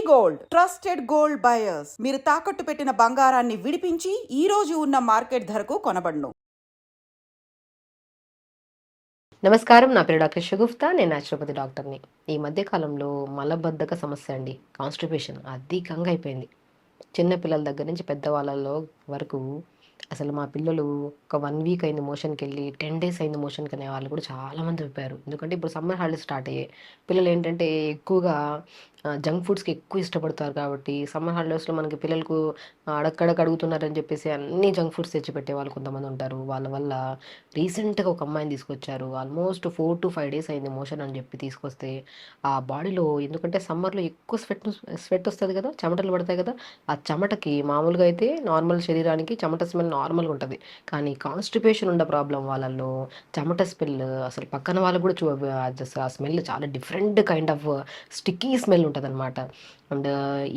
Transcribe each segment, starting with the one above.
Gold trusted gold buyers మీరు తాకట్టు పెట్టిన బంగారాన్ని విడిపించి ఈ రోజు ఉన్న మార్కెట్ ధరకు కొనబడును. నమస్కారం, నా పేరు డాక్టర్ షగుఫ్తా. నేను న్యాచురోపతి డాక్టర్ని. ఈ మధ్య కాలంలో మలబద్ధక సమస్య అండి, కాన్స్టిపేషన్ అధికంగా అయిపోయింది. చిన్న పిల్లల దగ్గర నుంచి పెద్దవాళ్ళలో వరకు. అసలు మా పిల్లలు ఒక 1 వీక్ అయింది మోషన్‌కెళ్ళి, 10 డేస్ అయింది మోషన్‌కి అనే వాళ్ళు కూడా చాలామంది అయిపోయారు. ఎందుకంటే ఇప్పుడు సమ్మర్ హాలిడేస్ స్టార్ట్ అయ్యాయి. పిల్లలు ఏంటంటే ఎక్కువగా జంక్ ఫుడ్స్‌కి ఎక్కువ ఇష్టపడతారు కాబట్టి సమ్మర్ హాలిడేస్‌లో మనకి పిల్లలకు అడక్కడక అడుగుతున్నారని చెప్పేసి అన్నీ జంక్ ఫుడ్స్ తెచ్చిపెట్టే వాళ్ళు కొంతమంది ఉంటారు. వాళ్ళ వల్ల రీసెంట్‌గా ఒక అమ్మాయిని తీసుకొచ్చారు. ఆల్మోస్ట్ 4-5 డేస్ అయింది మోషన్ అని చెప్పి తీసుకొస్తే, ఆ బాడీలో ఎందుకంటే సమ్మర్‌లో ఎక్కువ స్వెట్ వస్తది కదా! చెమటలు పడతాయి కదా! ఆ చెమటకి మామూలుగా అయితే నార్మల్ శరీరానికి చెమట స్మెల్ నార్మల్‌గా ఉంటది. కానీ కాన్‌స్టిపేషన్ ఉన్న ప్రాబ్లమ్ వాళ్ళలో చెమట స్మెల్ అసలు పక్కన వాళ్ళకి కూడా ఆ స్మెల్ చాలా different kind of sticky smell ఉంటదనమాట. అండ్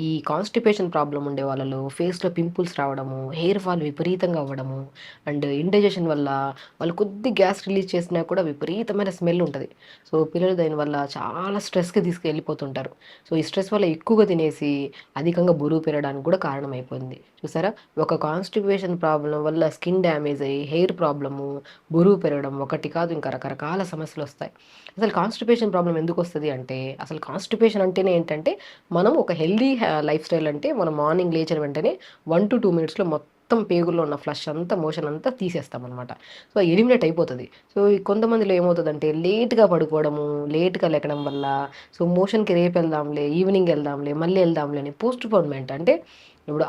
ఈ కాన్‌స్టిపేషన్ ప్రాబ్లమ్ ఉండే వాళ్ళలో ఫేస్‌లో పింపుల్స్ రావడము, హెయిర్ ఫాల్ విపరీతంగా అవ్వడము, అండ్ ఇండైజెషన్ వల్ల వాళ్ళు కొద్ది గ్యాస్ రిలీజ్ చేసినా కూడా విపరీతమైన స్మెల్ ఉంటది. సో, పిల్లలు దానివల్ల చాలా స్ట్రెస్‌కి తీసుకెళ్ళిపోతుంటారు. సో, ఈ స్ట్రెస్ వల్ల ఎక్కువగా తినేసి అధికంగా బరువు పెరగడానికి కూడా కారణమైపోయింది. చూసారా? ఒక కాన్‌స్టిపేషన్ ప్రాబ్లమ్ వల్ల స్కిన్ డ్యామేజ్ అయ్యి, హెయిర్ ప్రాబ్లము, బరువు పెరగడం ఒకటి కాదు ఇంకా రకరకాల సమస్యలొస్తాయి. అసలు కాన్‌స్టిపేషన్ ప్రాబ్లమ్ ఎందుకొస్తది అంటే, అసలు కాన్‌స్టిపేషన్ అంటేనే ఏంటంటే, మనం ఒక హెల్తీ లైఫ్ స్టైల్ అంటే మనం మార్నింగ్ లేచిన వెంటనే 1-2 మినిట్స్‌లో మొత్తం పేగుల్లో ఉన్న ఫ్లష్ అంతా, మోషన్ అంతా తీసేస్తామనమాట. సో, ఎలిమినేట్ అయిపోతది. సో, ఈ కొంతమందిలో ఏమవుతదంటే లేట్‌గా పడుకోవడము, లేట్‌గా లెగడం వల్ల మోషన్‌కి రేపెళ్దాంలే, ఈవినింగ్ ఎళ్దాంలే, మళ్ళీ ఎళ్దాంలే అని పోస్ట్‌పోన్‌మెంట్ అంటే ఇప్పుడు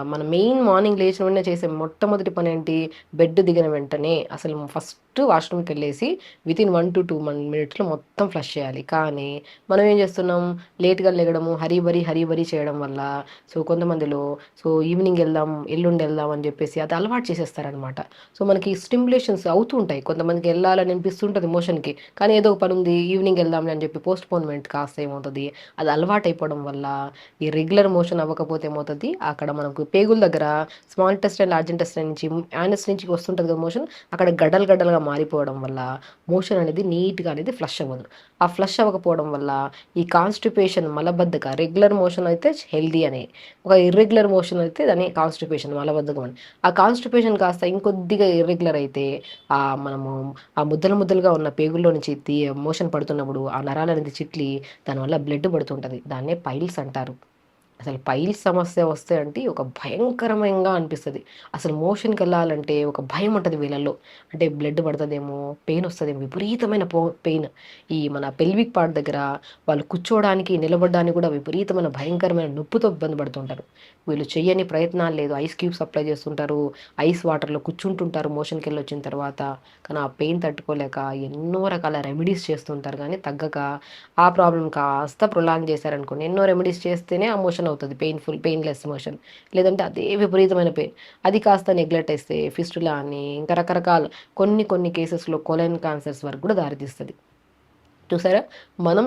మన మెయిన్ మార్నింగ్ లేచిన వెంటనే చేసే మొట్టమొదటి పనేంటి? బెడ్ దిగిన వెంటనే అసలు ఫస్ట్ వాష్‌రూమ్‌కెళ్ళేసి వితిన్ 1-2 మినిట్స్‌లో మొత్తం ఫ్లష్ చేయాలి. కానీ మనం ఏం చేస్తున్నాం? లేట్‌గా లెగడము, హరీ బరీ చేయడం వల్ల కొంతమందిలో ఈవినింగ్ ఎళ్దాం, ఎల్లుండి ఎళ్దాం అని చెప్పేసి అది అలవాటు చేసేస్తారనమాట. మనకి స్టిమ్యులేషన్స్ అవుతూ ఉంటాయి. కొంతమందికి ఎళ్ళాలని అనిపిస్తుంటది మోషన్‌కి. కానీ ఏదో ఒక పనుంది ఈవినింగ్ ఎళ్దాంలే అని చెప్పి పోస్ట్‌పోన్‌మెంట్ కాస్త ఏమవుతది? అది అలవాటయిపోవడం వల్ల ఈ రెగ్యులర్ మోషన్ అవ్వకపోతే ఏమవుతది? అక్కడ మనకు పేగుల దగ్గర స్మాల్ ఇంటెస్టైన్, లార్జ్ ఇంటెస్టైన్ నుంచి యానస్ నుంచి వస్తుంటది కదా మోషన్. అక్కడ గడ్డలు గడ్డలుగా మారిపోవడం వల్ల మోషన్ అనేది నీట్‌గా అనేది ఫ్లష్ అవ్వదు. ఆ ఫ్లష్ అవ్వకపోవడం వల్ల ఈ కాన్‌స్టిపేషన్, మలబద్ధక రెగ్యులర్ మోషన్ అయితే హెల్తీ అని. ఒక ఇర్రెగ్యులర్ మోషన్ అయితే దాన్ని కాన్‌స్టిపేషన్, మలబద్ధకం అని. ఆ కాన్‌స్టిపేషన్ కాస్త ఇంకొద్దిగా ఇర్రెగ్యులర్ అయితే మనము ఆ ముద్దలు ముద్దలుగా ఉన్న పేగుల్లో నుంచి మోషన్ పడుతున్నప్పుడు ఆ నరాలనేది చిట్లి దానివల్ల బ్లడ్ పడుతుంటది. దాన్నే పైల్స్ అంటారు. అసలు పైల్స్ సమస్య వస్తే అంటే ఒక భయంకరమంగా అనిపిస్తది. అసలు మోషన్‌కెళ్ళాలంటే ఒక భయం ఉంటది వీళ్ళల్లో. అంటే బ్లడ్ పడతదేమో, పెయిన్ వస్తదేమో, విపరీతమైన పెయిన్. ఈ మన పెల్విక్ పార్ట్ దగ్గర వాళ్ళు కూర్చోవడానికి, నిలబడడానికి కూడా విపరీతమైన భయంకరమైన నొప్పితో ఇబ్బంది పడుతుంటారు. వీళ్ళు చెయ్యని ప్రయత్నాలు లేదు. ఐస్ క్యూబ్స్ అప్లై చేస్తుంటారు. ఐస్ వాటర్‌లో కూర్చుంటుంటారు మోషన్‌కెళ్ళొచ్చిన తర్వాత. కానీ ఆ పెయిన్ తట్టుకోలేక ఎన్నో రకాల రెమెడీస్ చేస్తుంటారు గానీ తగ్గక ఆ ప్రాబ్లమ్ కాస్త ప్రొలాంగ్ చేశారనుకోండి. ఎన్నో రెమెడీస్ చేస్తేనే ఆ మోషన్ అవుతది. Painless motion. లేదంటే అదే విపరీతమైన పెయిన్. అది కాస్త నెగ్లెక్ట్ చేస్తే ఫిస్టులా అని ఇంకా రకరకాల కొన్ని కేసెస్‌లో కొలన్ క్యాన్సర్స్ వరకు కూడా దారితీస్తది. చూసారా? మనం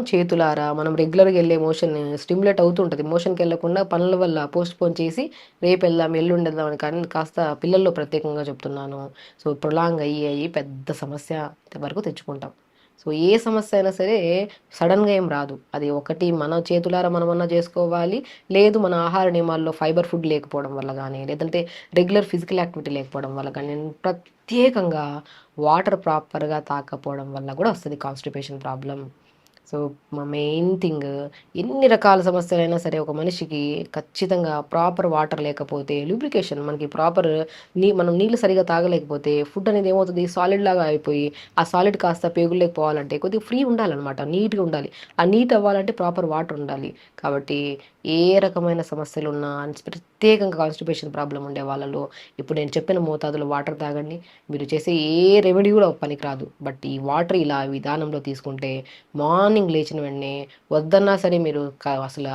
రెగ్యులర్‌గా ఎళ్ళే మోషన్ స్టిమ్యులేట్ అవుతూ ఉంటది. మోషన్‌కెళ్ళకుండా పనుల వల్ల పోస్ట్‌పోన్ చేసి రేపెళ్దాం, ఎల్లుండెళ్దాం అని కానీ కాస్త పిల్లల్లో ప్రత్యేకంగా చెప్తున్నాను. ప్రొలాంగ్ అయ్యి పెద్ద సమస్య వరకు తెచ్చుకుంటాం. ఏ సమస్య అయినా సరే సడెన్‌గా ఏం రాదు. అది ఒకటి మన చేతులారా మనమన్నా చేసుకోవాలి. లేదు మన ఆహార నియమాల్లో ఫైబర్ ఫుడ్ లేకపోవడం వల్ల గానీ, లేదంటే రెగ్యులర్ ఫిజికల్ యాక్టివిటీ లేకపోవడం వల్ల గానీ, ప్రత్యేకంగా వాటర్ ప్రాపర్‌గా తాగకపోవడం వల్ల గూడా వస్తది constipation problem. So, main thing ఎన్ని రకాల సమస్యలైనా సరే ఒక మనిషికి ఖచ్చితంగా ప్రాపర్ వాటర్ లేకపోతే లూబ్రికేషన్ మనకి ప్రాపర్ మనం నీళ్ళు సరిగ్గా తాగలేకపోతే ఫుడ్ అనేది ఏమవుతది సాలిడ్ లాగా అయిపోయి, ఆ సాలిడ్ కాస్త పేగుల్లోకి పోవాలంటే కొద్దిగా ఫ్రీ ఉండాలనమాట. నీట్‌గా ఉండాలి. ఆ నీట్ అవ్వాలంటే ప్రాపర్ వాటర్ ఉండాలి. కాబట్టి ఏ రకమైన సమస్యలున్నా ప్రత్యేకంగా కాన్‌స్టిపేషన్ ప్రాబ్లమ్ ఉండే వాళ్ళలో ఇప్పుడు నేను చెప్పిన మోతాదులో వాటర్ తాగండి. మీరు చేసే ఏ రెమెడీ కూడా పనికిరాదు. బట్ ఈ వాటర్ ఇలా విధానంలో తీసుకుంటే మార్నింగ్ లేచిన వెంటనే వద్దన్నా సరే మీరు అసలు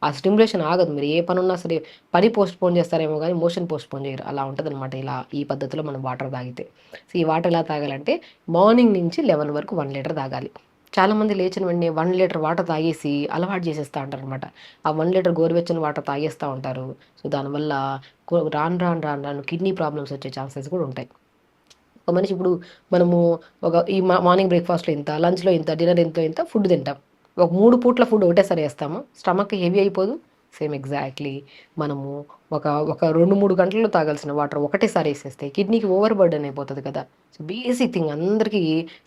ఆ స్టిమ్యులేషన్ ఆగదు. మీరు ఏ పనున్నా సరే పని పోస్ట్‌పోన్ చేస్తారేమో గానీ మోషన్ పోస్ట్‌పోన్ చేయరు. అలా ఉంటదనమాట ఇలా ఈ పద్ధతిలో మనం వాటర్ తాగితే. ఈ వాటర్ ఎలా తాగాలంటే మార్నింగ్ నుంచి 11 వరకు 1 లీటర్ తాగాలి. చాలామంది లేచిన వెంటనే 1 లీటర్ వాటర్ తాగేసి అలవాటు చేసేస్తా ఉంటారనమాట. ఆ 1 లీటర్ గోరువెచ్చని వాటర్ తాగేస్తా ఉంటారు. దానివల్ల రాను రాను కిడ్నీ ప్రాబ్లమ్స్ వచ్చే ఛాన్సెస్ కూడా ఉంటాయి. ఒక మనిషి ఇప్పుడు మనము ఒక ఈ మార్నింగ్ బ్రేక్‌ఫాస్ట్‌లో ఇంత, లంచ్‌లో ఇంత, డిన్నర్ ఇంత ఫుడ్ తింటాం. ఒక 3 పూట్ల ఫుడ్ ఒకటేసారి వేస్తాము, స్టమక్ హెవీ అయిపోదు. సేమ్ ఎగ్జాక్ట్లీ మనము ఒక ఒక 2-3 గంటల్లో తాగాల్సిన వాటర్ ఒకటేసారి వేసేస్తే కిడ్నీకి ఓవర్ బర్డెన్ అయిపోతుంది కదా. సో బేసిక్ థింగ్ అందరికీ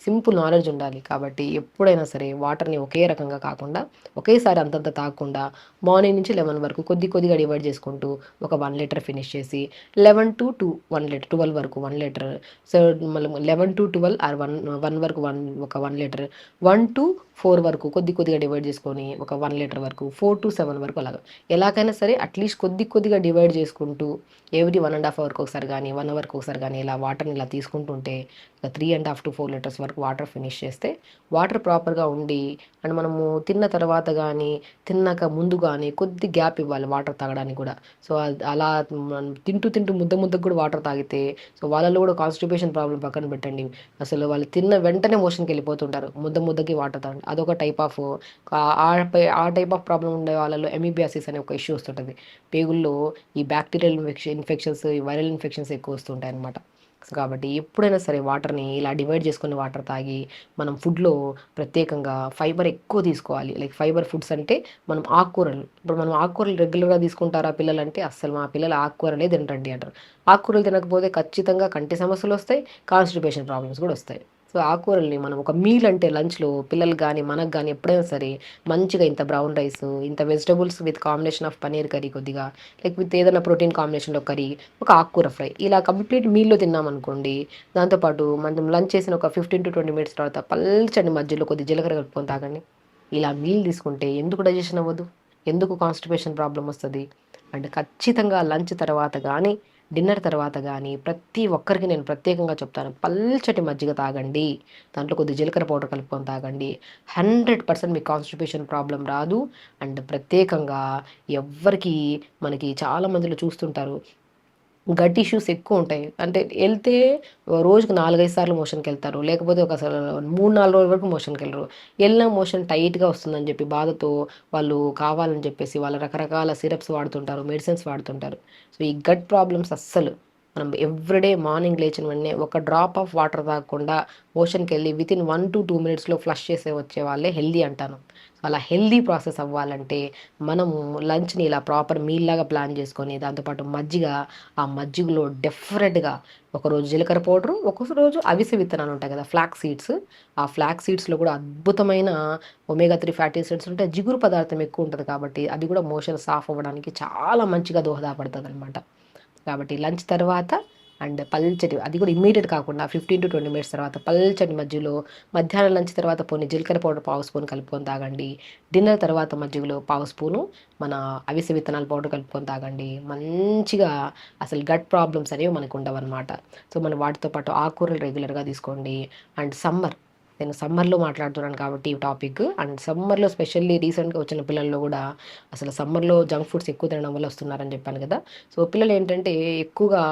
సింపుల్ నాలెడ్జ్ ఉండాలి. కాబట్టి ఎప్పుడైనా సరే వాటర్ని ఒకే రకంగా కాకుండా ఒకేసారి అంతంత తాగకుండా మార్నింగ్ నుంచి 11 వరకు కొద్ది కొద్దిగా డివైడ్ చేసుకుంటూ ఒక 1 లీటర్ ఫినిష్ చేసి 11 టు 1 లీటర్ 12 వరకు 1 లీటర్. సో మళ్ళీ 11 టు 12 ఆర్ 1 వరకు ఒక 1 లీటర్, 1 టు 4 వరకు కొద్ది కొద్దిగా డివైడ్ చేసుకొని ఒక 1 లీటర్ వరకు, 4 టు 7 వరకు అలాగా ఎలాగైనా సరే అట్లీస్ట్ కొద్ది కొద్దిగా డివైడ్ చేసుకుంటూ ఎవ్రీ 1.5 అవర్కి ఒకసారి కానీ 1 అవర్కి ఒకసారి కానీ ఇలా వాటర్ని ఇలా తీసుకుంటుంటే ఒక 3.5 టు 4 లీటర్స్ వరకు వాటర్ ఫినిష్ చేస్తే వాటర్ ప్రాపర్గా ఉండి అండ్ మనము తిన్న తర్వాత కానీ తిన్నాక ముందు కానీ కొద్ది గ్యాప్ ఇవ్వాలి వాటర్ తాగడానికి కూడా. సో అలా మనం తింటూ తింటూ ముద్ద ముద్దకు కూడా వాటర్ తాగితే సో వాళ్ళలో కూడా కాన్స్టిపేషన్ ప్రాబ్లం పక్కన పెట్టండి, అసలు వాళ్ళు తిన్న వెంటనే మోషన్కి వెళ్ళిపోతుంటారు, ముద్ద ముద్దకి వాటర్ తాగండి. అదొక టైప్ ఆఫ్ ఆ టైప్ ఆఫ్ ప్రాబ్లం ఉండే వాళ్ళలో ఎమీబియాసిస్ అనే ఒక ఇష్యూ వస్తుంటుంది. పేగుల్లో ఈ బ్యాక్టీరియల్ ఇన్ఫెక్షన్స్, ఈ వైరల్ ఇన్ఫెక్షన్స్ ఎక్కువ వస్తుంటాయి అనమాట. సో కాబట్టి ఎప్పుడైనా సరే వాటర్ని ఇలా డివైడ్ చేసుకుని వాటర్ తాగి మనం ఫుడ్లో ప్రత్యేకంగా ఫైబర్ ఎక్కువ తీసుకోవాలి. లైక్ ఫైబర్ ఫుడ్స్ అంటే మనం ఆకుకూరలు, ఇప్పుడు మనం ఆకుకూరలు రెగ్యులర్గా తీసుకుంటారా పిల్లలు అంటే అస్సలు మా పిల్లలు ఆకుకూరలే తినరండి అంటారు. ఆకుకూరలు తినకపోతే ఖచ్చితంగా కంటి సమస్యలు వస్తాయి, కాన్స్టిపేషన్ ప్రాబ్లమ్స్ కూడా వస్తాయి. సో ఆకుకూరల్ని మనం ఒక మీల్ అంటే లంచ్లో పిల్లలు కానీ మనకు కానీ ఎప్పుడైనా సరే మంచిగా ఇంత బ్రౌన్ రైస్, ఇంత vegetables with combination of paneer curry కొద్దిగా, లైక్ విత్ ఏదైనా ప్రోటీన్ కాంబినేషన్లో కర్రీ, ఒక ఆకుకూర ఫ్రై ఇలా కంప్లీట్ మీల్లో తిన్నామనుకోండి. దాంతోపాటు మనం లంచ్ చేసిన ఒక 15 to 20 మినిట్స్ తర్వాత పల్చని మధ్యలో కొద్ది జీలకర్ర కలుపుకొని తాగండి. ఇలా మీల్ తీసుకుంటే ఎందుకు డైజెషన్ అవ్వదు, ఎందుకు కాన్స్టిపేషన్ ప్రాబ్లం వస్తుంది అండ్ ఖచ్చితంగా లంచ్ తర్వాత కానీ డిన్నర్ తర్వాత కానీ ప్రతి ఒక్కరికి నేను ప్రత్యేకంగా చెప్తాను, పల్చటి మజ్జిగ తాగండి, దాంట్లో కొద్ది జీలకర్ర పౌడర్ కలుపుకొని తాగండి. 100% మీకు కాన్స్టిపేషన్ ప్రాబ్లం రాదు. అండ్ ప్రత్యేకంగా ఎవ్వరికి మనకి చాలా మందిలో చూస్తుంటారు గట్ ఇష్యూస్ ఎక్కువ ఉంటాయి. అంటే వెళ్తే రోజుకి 4-5 సార్లు మోషన్కి వెళ్తారు, లేకపోతే ఒక 3-4 రోజుల వరకు మోషన్కి వెళ్ళరు. వెళ్ళిన మోషన్ టైట్గా వస్తుందని చెప్పి బాధతో వాళ్ళు కావాలని చెప్పేసి వాళ్ళ రకరకాల సిరప్స్ వాడుతుంటారు, మెడిసిన్స్ వాడుతుంటారు. సో ఈ గట్ ప్రాబ్లమ్స్ అస్సలు మనం ఎవ్రీడే మార్నింగ్ లేచిన వెంటనే ఒక డ్రాప్ ఆఫ్ వాటర్ తాగకుండా మోషన్కి వెళ్ళి వితిన్ 1 to 2 మినిట్స్లో ఫ్లష్ చేసే వచ్చే వాళ్ళే హెల్దీ అంటాను. అలా హెల్దీ ప్రాసెస్ అవ్వాలంటే మనము లంచ్ని ఇలా ప్రాపర్ మీల్ లాగా ప్లాన్ చేసుకొని దాంతోపాటు మజ్జిగ, ఆ మజ్జిగలో డెఫినెట్గా ఒకరోజు జీలకర్ర పౌడరు, ఒక్కొక్క రోజు అవిసె విత్తనాలు ఉంటాయి కదా ఫ్లాక్ సీడ్స్, ఆ ఫ్లాక్ సీడ్స్లో కూడా అద్భుతమైన ఒమేగా 3 ఫ్యాటీ యాసిడ్స్ ఉంటే జిగురు పదార్థం ఎక్కువ ఉంటుంది కాబట్టి అది కూడా మోషన్ సాఫ్ అవ్వడానికి చాలా మంచిగా దోహదపడుతుంది అనమాట. కాబట్టి లంచ్ తర్వాత అండ్ పల్చటి, అది కూడా ఇమ్మీడియట్ కాకుండా 15 to 20 మినిట్స్ తర్వాత పల్చటి మజ్జిగలో మధ్యాహ్నం లంచ్ తర్వాత పోనీ జీలకర్ర పౌడర్ పావు స్పూన్ కలుపుకొని తాగండి. డిన్నర్ తర్వాత మజ్జిగలో పావు స్పూను మన అవిసె విత్తనాల పౌడర్ కలుపుకొని తాగండి. మంచిగా అసలు గట్ ప్రాబ్లమ్స్ అనేవి మనకు ఉండవన్నమాట. సో మనం వాటితో పాటు ఆకుకూరలు రెగ్యులర్గా తీసుకోండి. అండ్ నేను సమ్మర్లో మాట్లాడుతున్నాను కాబట్టి ఈ టాపిక్, అండ్ సమ్మర్లో స్పెషల్లీ రీసెంట్గా వచ్చిన పిల్లల్లో కూడా అసలు సమ్మర్లో జంక్ ఫుడ్స్ ఎక్కువ తినడం వల్ల వస్తున్నారని చెప్పాను కదా. సో పిల్లలు ఏంటంటే ఎక్కువగా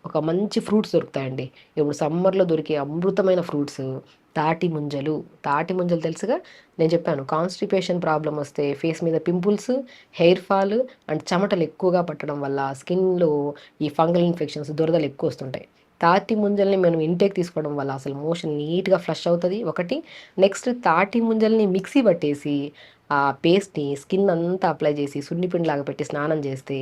ఒక మంచి ఫ్రూట్స్ దొరుకుతాయండి. ఇప్పుడు సమ్మర్లో దొరికే అమృతమైన ఫ్రూట్స్ తాటి ముంజలు తెలుసుగా. నేను చెప్పాను కాన్స్టిపేషన్ ప్రాబ్లం వస్తే ఫేస్ మీద పింపుల్స్, హెయిర్ ఫాల్ అండ్ చెమటలు ఎక్కువగా పట్టడం వల్ల స్కిన్లో ఈ ఫంగల్ ఇన్ఫెక్షన్స్, దురదలు ఎక్కువ వస్తుంటాయి. తాటి ముంజల్ని మనం ఇంటేక్ తీసుకోవడం వల్ల అసలు మోషన్ నీట్గా ఫ్లష్ అవుతుంది ఒకటి. నెక్స్ట్ తాటి ముంజల్ని మిక్సీ పట్టేసి ఆ పేస్ట్ని స్కిన్ అంతా అప్లై చేసి సున్నిపిండిలాగా పెట్టి స్నానం చేస్తే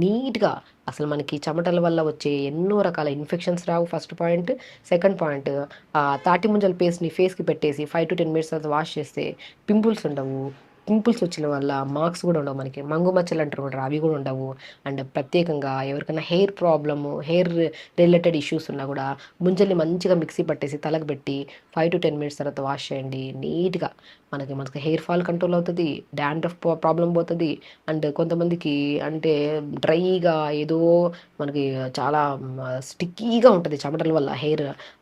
నీట్గా అసలు మనకి చెమటల వల్ల వచ్చే ఎన్నో రకాల ఇన్ఫెక్షన్స్ రావు. First point. సెకండ్ పాయింట్, ఆ తాటి ముంజల పేస్ట్ని ఫేస్కి పెట్టేసి 5 to 10 మినిట్స్ తర్వాత వాష్ చేస్తే పింపుల్స్ ఉండవు. పింపుల్స్ వచ్చిన వల్ల మార్క్స్ కూడా ఉండవు, మనకి మంగు మచ్చలు అంటారు కూడా అవి కూడా ఉండవు. అండ్ ప్రత్యేకంగా ఎవరికైనా హెయిర్ రిలేటెడ్ ఇష్యూస్ ఉన్నా కూడా ముంజల్ని మంచిగా మిక్సీ పట్టేసి తలకు పెట్టి 5 to 10 మినిట్స్ తర్వాత వాష్ చేయండి. నీట్గా మనకి హెయిర్ ఫాల్ కంట్రోల్ అవుతుంది, డాండ్రఫ్ ప్రాబ్లం పోతుంది. అండ్ కొంతమందికి అంటే డ్రైగా ఏదో మనకి చాలా స్టిక్కీగా ఉంటుంది చెమటల వల్ల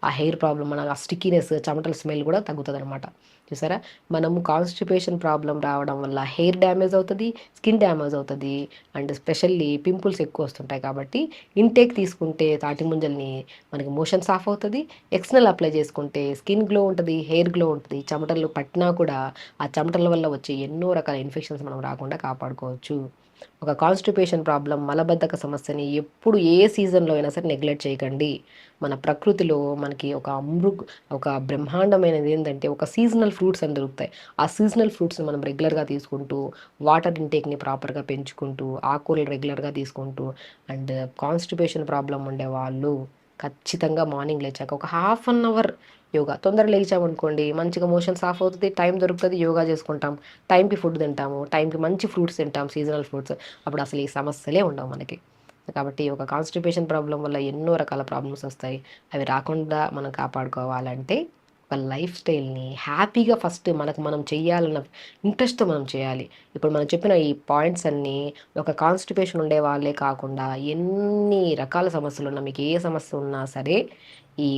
ఆ హెయిర్ ప్రాబ్లం, మన ఆ స్టిక్కీనెస్, చెమటల స్మెల్ కూడా తగ్గుతుంది అనమాట. చూసారా, మనము కాన్స్టిపేషన్ ప్రాబ్లం రావడం వల్ల హెయిర్ డ్యామేజ్ అవుతుంది, స్కిన్ డ్యామేజ్ అవుతుంది, అండ్ స్పెషల్లీ పింపుల్స్ ఎక్కువ వస్తుంటాయి. కాబట్టి ఇంటేక్ తీసుకుంటే తాటి ముంజల్ని మనకి మోషన్ సాఫ్ అవుతుంది, ఎక్స్టర్నల్ అప్లై చేసుకుంటే స్కిన్ గ్లో ఉంటుంది, హెయిర్ గ్లో ఉంటుంది. చెమటలు పట్టినా కూడా ఆ చెమటల వల్ల వచ్చే ఎన్నో రకాల ఇన్ఫెక్షన్స్ మనం రాకుండా కాపాడుకోవచ్చు. ఒక కాన్స్టిపేషన్ ప్రాబ్లం, మలబద్ధక సమస్యని ఎప్పుడు ఏ సీజన్లో అయినా సరే నెగ్లెక్ట్ చేయకండి. మన ప్రకృతిలో మనకి ఒక బ్రహ్మాండమైనది ఏంటంటే ఒక సీజనల్ ఫ్రూట్స్ అని దొరుకుతాయి. ఆ సీజనల్ ఫ్రూట్స్ని మనం రెగ్యులర్గా తీసుకుంటూ, వాటర్ ఇంటేక్ని ప్రాపర్గా పెంచుకుంటూ, ఆకుకూరలు రెగ్యులర్గా తీసుకుంటూ, అండ్ కాన్స్టిపేషన్ ప్రాబ్లం ఉండేవాళ్ళు ఖచ్చితంగా మార్నింగ్ లేచాక ఒక హాఫ్ అన్ అవర్ యోగా. తొందరగా లేచామనుకోండి మంచిగా మోషన్స్ ఆఫ్ అవుతుంది, టైం దొరుకుతుంది, యోగా చేసుకుంటాం, టైంకి ఫుడ్ తింటాము, టైంకి మంచి ఫ్రూట్స్ తింటాం, సీజనల్ ఫ్రూట్స్. అప్పుడు అసలు ఈ సమస్యలే ఉండవు మనకి. కాబట్టి ఒక కాన్స్టిపేషన్ ప్రాబ్లం వల్ల ఎన్నో రకాల ప్రాబ్లమ్స్ వస్తాయి. అవి రాకుండా మనం కాపాడుకోవాలంటే ఒక లైఫ్ స్టైల్ని హ్యాపీగా ఫస్ట్ మనకు మనం చెయ్యాలన్న ఇంట్రెస్ట్తో మనం చేయాలి. ఇప్పుడు మనం చెప్పిన ఈ పాయింట్స్ అన్నీ ఒక కాన్స్టిపేషన్ ఉండే వాళ్ళే కాకుండా ఎన్ని రకాల సమస్యలు ఉన్నా, మీకు ఏ సమస్య ఉన్నా సరే ఈ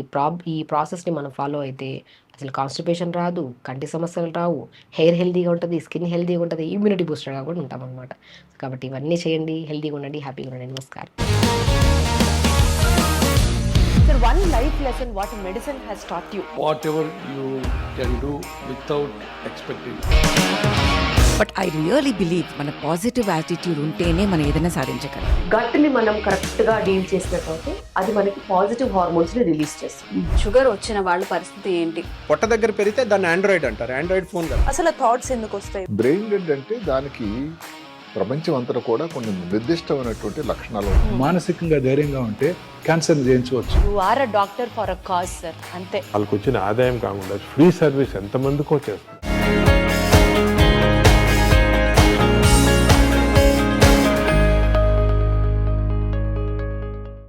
ప్రాసెస్ని మనం ఫాలో అయితే అసలు కాన్స్టిపేషన్ రాదు, కంటి సమస్యలు రావు, హెయిర్ హెల్తీగా ఉంటుంది, స్కిన్ హెల్తీగా ఉంటుంది, ఇమ్యూనిటీ బూస్టర్గా కూడా ఉంటాం అనమాట. కాబట్టి ఇవన్నీ చేయండి, హెల్తీగా ఉండండి, హ్యాపీగా ఉండండి. నమస్కారం. Sir, one life lesson what medicine has taught you. Whatever you can do without expecting. But I really believe మన పాజిటివ్ యాటిట్యూడ్ ఉంటేనే మనం ఏదైనా సాధించగలం. గట్ని మనం కరెక్ట్గా డీల్ చేసినట్లయితే అది మనకి పాజిటివ్ హార్మోన్స్ని రిలీజ్ చేస్తుంది. షుగర్ వచ్చిన వాళ్ళ పరిస్థితి ఏంటి? పొట్ట దగ్గర పెరిగితే దాన్ని ఆండ్రాయిడ్ అంటారు, ఆండ్రాయిడ్ ఫోన్ కదా. అసలు థాట్స్ ఎందుకు వస్తాయి? బ్రెయిన్ డెడ్ అంటే దానికి ప్రపంచం అంతా కూడా కొన్ని నిర్దిష్టమైనటువంటి లక్షణాలు ఉంటాయి. మానసికంగా ధైర్యంగా ఉంటే క్యాన్సర్ జయించవచ్చు. You are a doctor for a cause sir, అంతే. వాళ్ళకి వచ్చిన ఆదాయం కాకుండా ఫ్రీ సర్వీస్ ఎంతమందికో చేస్తుంది.